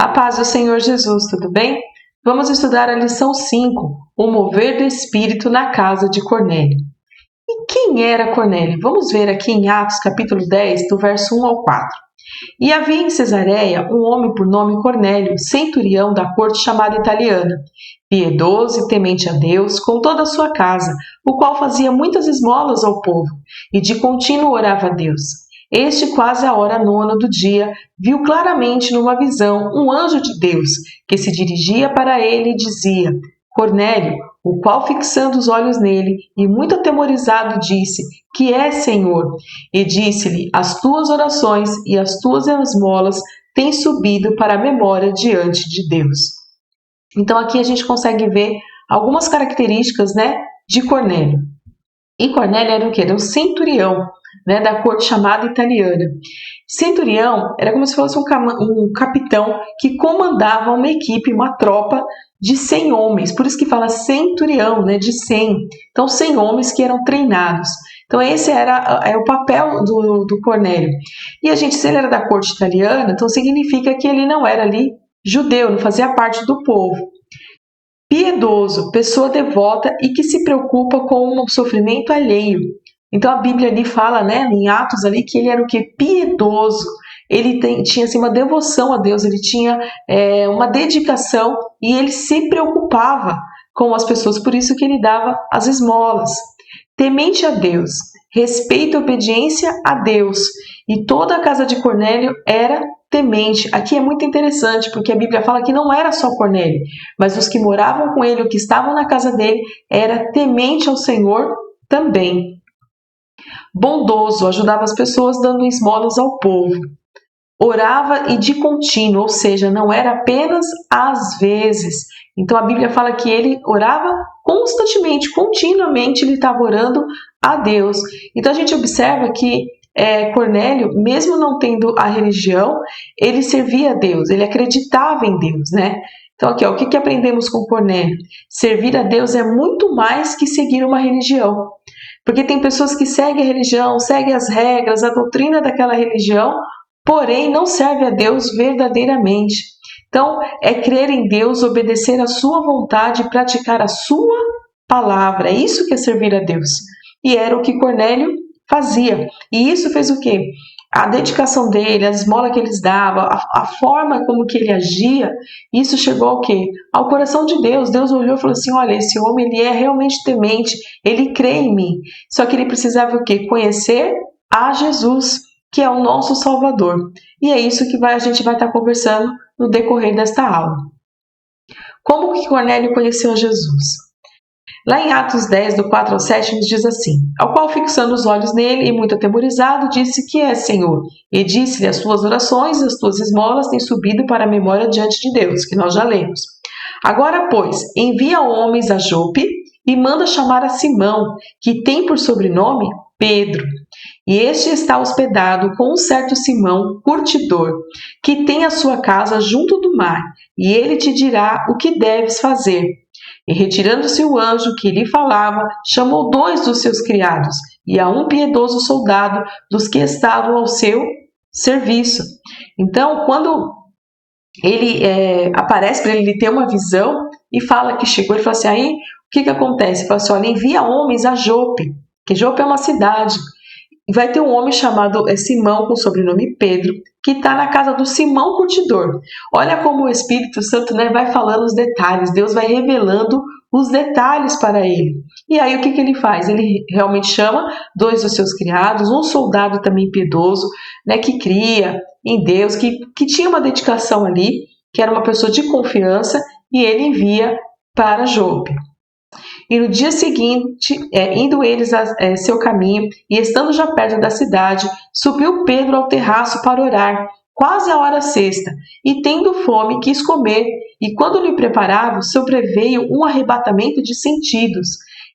A paz do Senhor Jesus, tudo bem? Vamos estudar a lição 5, o mover do Espírito na casa de Cornélio. E quem era Cornélio? Vamos ver aqui em Atos capítulo 10, do verso 1 ao 4. E havia em Cesareia um homem por nome Cornélio, centurião da corte chamada italiana, piedoso e temente a Deus, com toda a sua casa, o qual fazia muitas esmolas ao povo, e de contínuo orava a Deus. Este, quase à hora 9 do dia, viu claramente numa visão um anjo de Deus, que se dirigia para ele e dizia: Cornélio, o qual, fixando os olhos nele, e muito atemorizado, disse: Que é, Senhor? E disse-lhe: As tuas orações e as tuas esmolas têm subido para a memória diante de Deus. Então aqui a gente consegue ver algumas características, de Cornélio. E Cornélio era o quê? Era um centurião, da corte chamada italiana. Centurião era como se fosse um capitão que comandava uma equipe, uma tropa de 100 homens. Por isso que fala centurião, de 100. Então 100 homens que eram treinados. Então esse era o papel do Cornélio. E se ele era da corte italiana, então significa que ele não era ali judeu, não fazia parte do povo. Piedoso, pessoa devota e que se preocupa com o sofrimento alheio. Então a Bíblia ali fala, em Atos ali, que ele era o que? Piedoso. Ele tinha uma devoção a Deus, ele tinha uma dedicação e ele se preocupava com as pessoas, por isso que ele dava as esmolas. Temente a Deus, respeito e obediência a Deus. E toda a casa de Cornélio era temente. Aqui é muito interessante, porque a Bíblia fala que não era só Cornélio, mas os que moravam com ele, os que estavam na casa dele, era temente ao Senhor também. Bondoso, ajudava as pessoas dando esmolas ao povo. Orava e de contínuo, ou seja, não era apenas às vezes. Então a Bíblia fala que ele orava constantemente, continuamente ele estava orando a Deus. Então a gente observa que Cornélio, mesmo não tendo a religião, ele servia a Deus, ele acreditava em Deus, Então aqui, o que aprendemos com Cornélio? Servir a Deus é muito mais que seguir uma religião. Porque tem pessoas que seguem a religião, seguem as regras, a doutrina daquela religião, porém não serve a Deus verdadeiramente. Então, é crer em Deus, obedecer a sua vontade e praticar a sua palavra. É isso que é servir a Deus. E era o que Cornélio fazia. E isso fez o quê? A dedicação dele, a esmola que eles davam, a forma como que ele agia, isso chegou ao quê? Ao coração de Deus. Deus olhou e falou assim, olha, esse homem ele é realmente temente, ele crê em mim. Só que ele precisava o quê? Conhecer a Jesus, que é o nosso Salvador. E é isso que a gente vai estar conversando no decorrer desta aula. Como que Cornélio conheceu a Jesus? Lá em Atos 10, do 4 ao 7, nos diz assim: Ao qual, fixando os olhos nele e muito atemorizado, disse: Que é, Senhor? E disse-lhe: As tuas orações e as tuas esmolas têm subido para a memória diante de Deus, que nós já lemos. Agora, pois, envia homens a Jope e manda chamar a Simão, que tem por sobrenome Pedro. E este está hospedado com um certo Simão, curtidor, que tem a sua casa junto do mar, e ele te dirá o que deves fazer. E retirando-se o anjo que lhe falava, chamou 2 dos seus criados, e a um piedoso soldado dos que estavam ao seu serviço. Então, quando ele aparece para ele ter uma visão e fala que chegou, ele fala assim, aí o que acontece? Ele fala assim, olha, envia homens a Jope, que Jope é uma cidade. Vai ter um homem chamado Simão, com o sobrenome Pedro, que está na casa do Simão Curtidor. Olha como o Espírito Santo vai falando os detalhes, Deus vai revelando os detalhes para ele. E aí o que ele faz? Ele realmente chama 2 dos seus criados, um soldado também piedoso, que cria em Deus, que tinha uma dedicação ali, que era uma pessoa de confiança, e ele envia para Jope. E no dia seguinte, indo eles a seu caminho, e estando já perto da cidade, subiu Pedro ao terraço para orar, quase à hora sexta, e tendo fome, quis comer, e quando lhe preparava, sobreveio um arrebatamento de sentidos,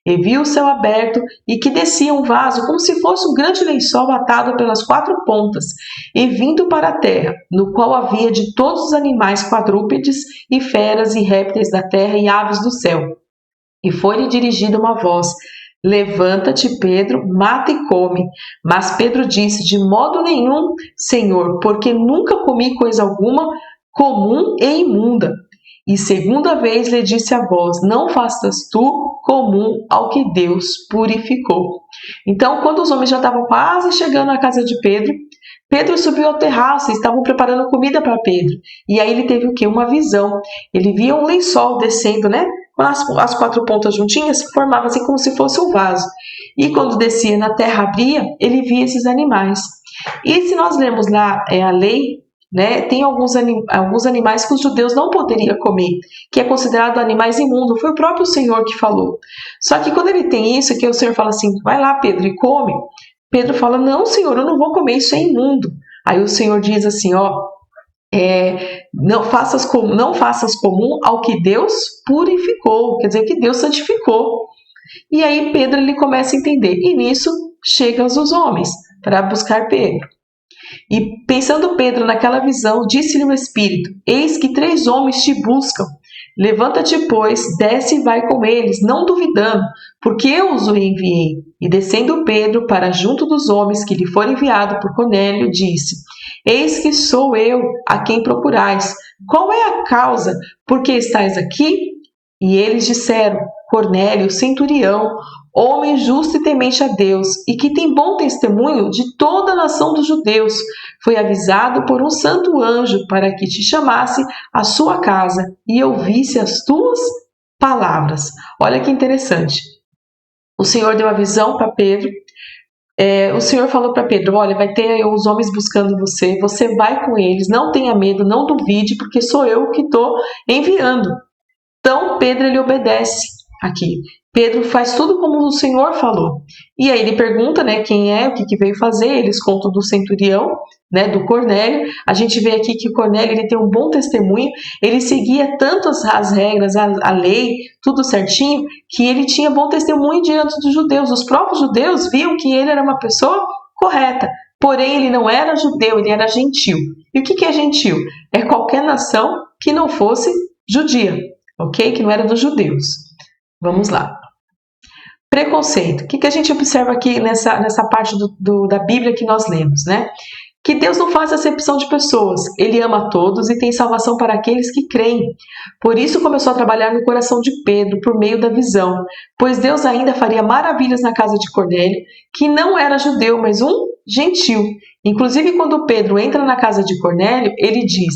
e viu o céu aberto, e que descia um vaso, como se fosse um grande lençol atado pelas 4 pontas, e vindo para a terra, no qual havia de todos os animais quadrúpedes, e feras, e répteis da terra, e aves do céu. E foi-lhe dirigida uma voz: Levanta-te, Pedro, mata e come. Mas Pedro disse: De modo nenhum, Senhor, porque nunca comi coisa alguma comum e imunda. E segunda vez lhe disse a voz: não faças tu comum ao que Deus purificou. Então, quando os homens já estavam quase chegando à casa de Pedro, Pedro subiu ao terraço e estavam preparando comida para Pedro. E aí ele teve o quê? Uma visão. Ele via um lençol descendo, né? Com as quatro pontas juntinhas, formava assim como se fosse um vaso. E quando descia na terra, abria, ele via esses animais. E se nós lermos lá a lei, né, tem alguns animais que os judeus não poderiam comer, que é considerado animais imundos. Foi o próprio Senhor que falou. Só que quando ele tem isso, que o Senhor fala assim, vai lá, Pedro, e come. Pedro fala, não, Senhor, eu não vou comer, isso é imundo. Aí o Senhor diz assim, não faças comum ao que Deus purificou, quer dizer, que Deus santificou. E aí Pedro ele começa a entender, e nisso chegam os homens para buscar Pedro. E pensando Pedro naquela visão, disse-lhe o Espírito, eis que 3 homens te buscam. Levanta-te, pois, desce e vai com eles, não duvidando, porque eu os enviei. E descendo Pedro para junto dos homens que lhe foram enviados por Cornélio, disse, eis que sou eu a quem procurais. Qual é a causa por que estáis aqui? E eles disseram, Cornélio, centurião, homem justo e temente a Deus, e que tem bom testemunho de toda a nação dos judeus, foi avisado por um santo anjo para que te chamasse à sua casa e ouvisse as tuas palavras. Olha que interessante. O Senhor deu a visão para Pedro. O Senhor falou para Pedro, olha, vai ter os homens buscando você, você vai com eles, não tenha medo, não duvide, porque sou eu que estou enviando. Então Pedro ele obedece aqui. Pedro faz tudo como o Senhor falou. E aí ele pergunta, né, quem é, o que veio fazer. Eles contam do centurião, né, do Cornélio. A gente vê aqui que o Cornélio ele tem um bom testemunho. Ele seguia tanto as regras, a lei, tudo certinho, que ele tinha bom testemunho diante dos judeus. Os próprios judeus viam que ele era uma pessoa correta. Porém, ele não era judeu, ele era gentil. E o que é gentil? É qualquer nação que não fosse judia, ok? Que não era dos judeus. Vamos lá. Preconceito. O que a gente observa aqui nessa parte da Bíblia que nós lemos, né? Que Deus não faz acepção de pessoas. Ele ama todos e tem salvação para aqueles que creem. Por isso começou a trabalhar no coração de Pedro por meio da visão, pois Deus ainda faria maravilhas na casa de Cornélio, que não era judeu, mas um gentil. Inclusive, quando Pedro entra na casa de Cornélio, ele diz,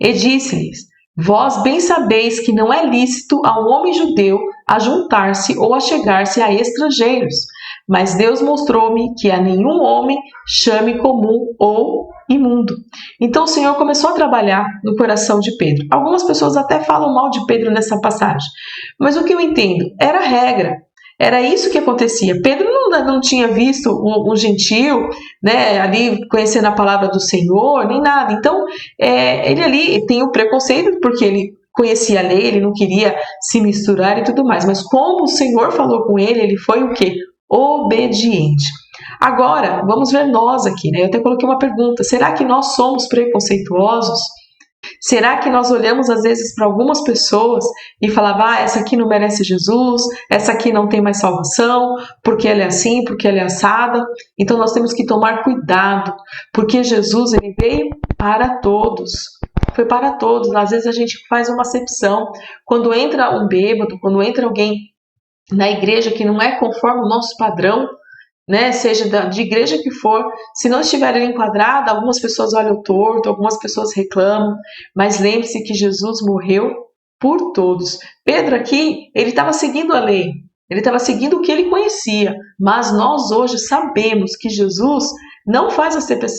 e disse-lhes, vós bem sabeis que não é lícito a um homem judeu ajuntar-se ou achegar-se a estrangeiros, mas Deus mostrou-me que a nenhum homem chame comum ou imundo. Então o Senhor começou a trabalhar no coração de Pedro. Algumas pessoas até falam mal de Pedro nessa passagem, mas o que eu entendo era a regra. Era isso que acontecia. Pedro não tinha visto um gentil, né, ali conhecendo a palavra do Senhor, nem nada. Então, ele ali tem o preconceito, porque ele conhecia a lei, ele não queria se misturar e tudo mais. Mas como o Senhor falou com ele foi o quê? Obediente. Agora, vamos ver nós aqui, né? Eu até coloquei uma pergunta. Será que nós somos preconceituosos? Será que nós olhamos às vezes para algumas pessoas e falamos, essa aqui não merece Jesus, essa aqui não tem mais salvação, porque ela é assim, porque ela é assada? Então nós temos que tomar cuidado, porque Jesus ele veio para todos. Foi para todos. Às vezes a gente faz uma acepção. Quando entra um bêbado, quando entra alguém na igreja que não é conforme o nosso padrão, né, seja de igreja que for, se não estiver enquadrada, algumas pessoas olham torto, algumas pessoas reclamam, mas lembre-se que Jesus morreu por todos. Pedro aqui, ele estava seguindo a lei, ele estava seguindo o que ele conhecia, mas nós hoje sabemos que Jesus não faz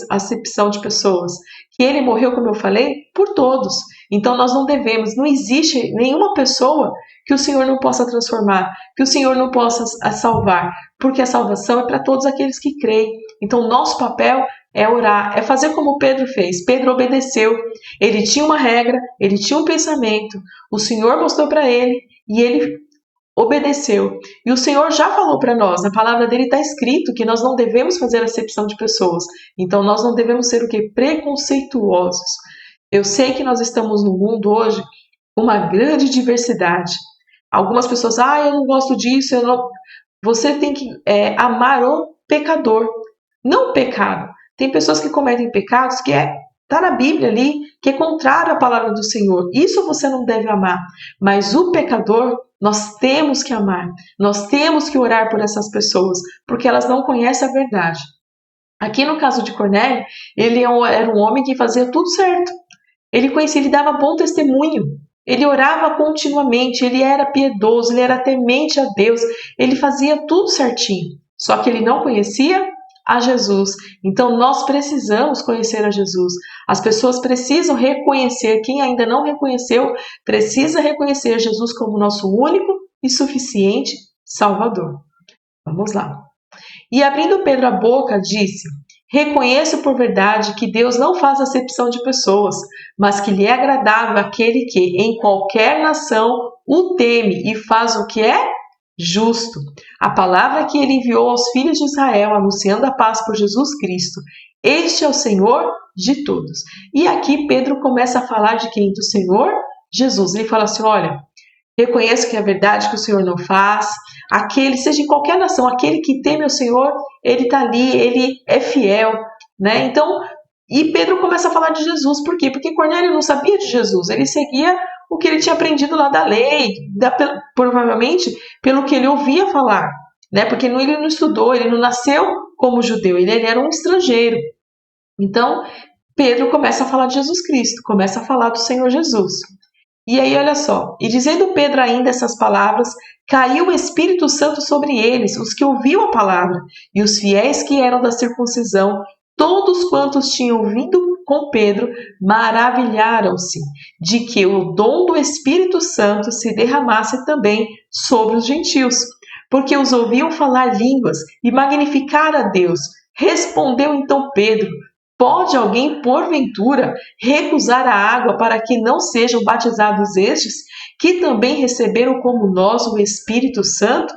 acepção de pessoas, que ele morreu, como eu falei, por todos. Então nós não devemos, não existe nenhuma pessoa que o Senhor não possa transformar, que o Senhor não possa salvar, porque a salvação é para todos aqueles que creem. Então nosso papel é orar, é fazer como Pedro fez. Pedro obedeceu, ele tinha uma regra, ele tinha um pensamento, o Senhor mostrou para ele e ele obedeceu. E o Senhor já falou para nós, na palavra dele está escrito que nós não devemos fazer acepção de pessoas. Então nós não devemos ser o quê? Preconceituosos. Eu sei que nós estamos no mundo hoje com uma grande diversidade. Algumas pessoas, eu não gosto disso, eu não... Você tem que amar o pecador, não o pecado. Tem pessoas que cometem pecados que é Está na Bíblia ali que é contrário à palavra do Senhor. Isso você não deve amar. Mas o pecador, nós temos que amar. Nós temos que orar por essas pessoas, porque elas não conhecem a verdade. Aqui no caso de Cornélio, ele era um homem que fazia tudo certo. Ele conhecia, ele dava bom testemunho. Ele orava continuamente, ele era piedoso, ele era temente a Deus, ele fazia tudo certinho. Só que ele não conhecia a Jesus. Então nós precisamos conhecer a Jesus. As pessoas precisam reconhecer, quem ainda não reconheceu, precisa reconhecer Jesus como nosso único e suficiente Salvador. Vamos lá. E abrindo Pedro a boca, disse: reconheço por verdade que Deus não faz acepção de pessoas, mas que lhe é agradável aquele que, em qualquer nação, o teme e faz o que é justo. A palavra que ele enviou aos filhos de Israel, anunciando a paz por Jesus Cristo. Este é o Senhor de todos. E aqui Pedro começa a falar de quem? Do Senhor Jesus. Ele fala assim, olha, reconheço que é verdade que o Senhor não faz. Aquele, seja em qualquer nação, aquele que teme o Senhor, ele está ali, ele é fiel, né? Então, e Pedro começa a falar de Jesus. Por quê? Porque Cornélio não sabia de Jesus. Ele seguia o que ele tinha aprendido lá da lei, provavelmente pelo que ele ouvia falar, né? Porque ele não estudou, ele não nasceu como judeu, ele era um estrangeiro. Então, Pedro começa a falar de Jesus Cristo, começa a falar do Senhor Jesus. E aí, olha só, e dizendo Pedro ainda essas palavras, caiu o Espírito Santo sobre eles, os que ouviam a palavra, e os fiéis que eram da circuncisão, todos quantos tinham ouvido com Pedro, maravilharam-se de que o dom do Espírito Santo se derramasse também sobre os gentios, porque os ouviam falar línguas e magnificar a Deus. Respondeu então Pedro: pode alguém, porventura, recusar a água para que não sejam batizados estes, que também receberam como nós o Espírito Santo?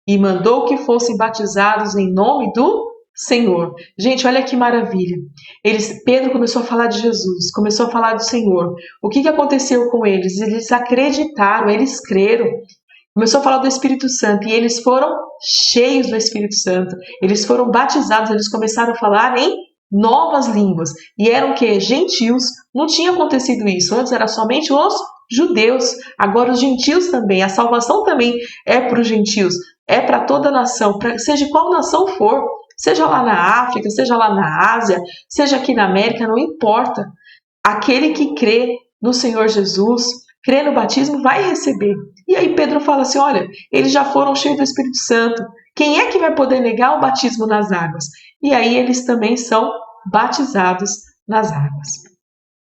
E mandou que fossem batizados em nome do Senhor. Gente, olha que maravilha. Pedro começou a falar de Jesus, começou a falar do Senhor. O que aconteceu com eles? Eles acreditaram, eles creram. Começou a falar do Espírito Santo e eles foram cheios do Espírito Santo. Eles foram batizados, eles começaram a falar em novas línguas. E eram que? Gentios. Não tinha acontecido isso. Antes era somente os judeus. Agora os gentios também. A salvação também é para os gentios. É para toda nação. Seja qual nação for. Seja lá na África, seja lá na Ásia, seja aqui na América, não importa. Aquele que crê no Senhor Jesus, crê no batismo, vai receber. E aí Pedro fala assim, olha, eles já foram cheios do Espírito Santo. Quem é que vai poder negar o batismo nas águas? E aí eles também são batizados nas águas.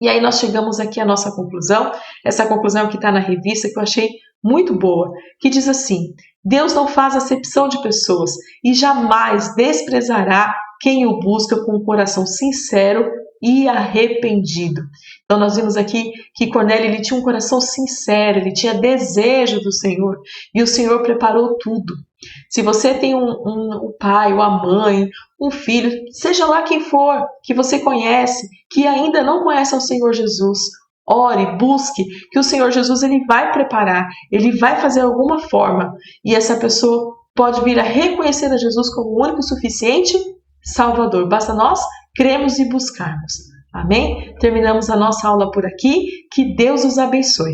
E aí nós chegamos aqui à nossa conclusão, essa conclusão que está na revista, que eu achei muito boa, que diz assim: Deus não faz acepção de pessoas e jamais desprezará quem o busca com um coração sincero e arrependido. Então nós vimos aqui que Cornélio ele tinha um coração sincero, ele tinha desejo do Senhor e o Senhor preparou tudo. Se você tem um pai, uma mãe, um filho, seja lá quem for, que você conhece, que ainda não conhece ao Senhor Jesus, ore, busque, que o Senhor Jesus ele vai preparar, ele vai fazer alguma forma e essa pessoa pode vir a reconhecer a Jesus como o único e suficiente Salvador. Basta nós cremos e buscarmos. Amém? Terminamos a nossa aula por aqui. Que Deus os abençoe.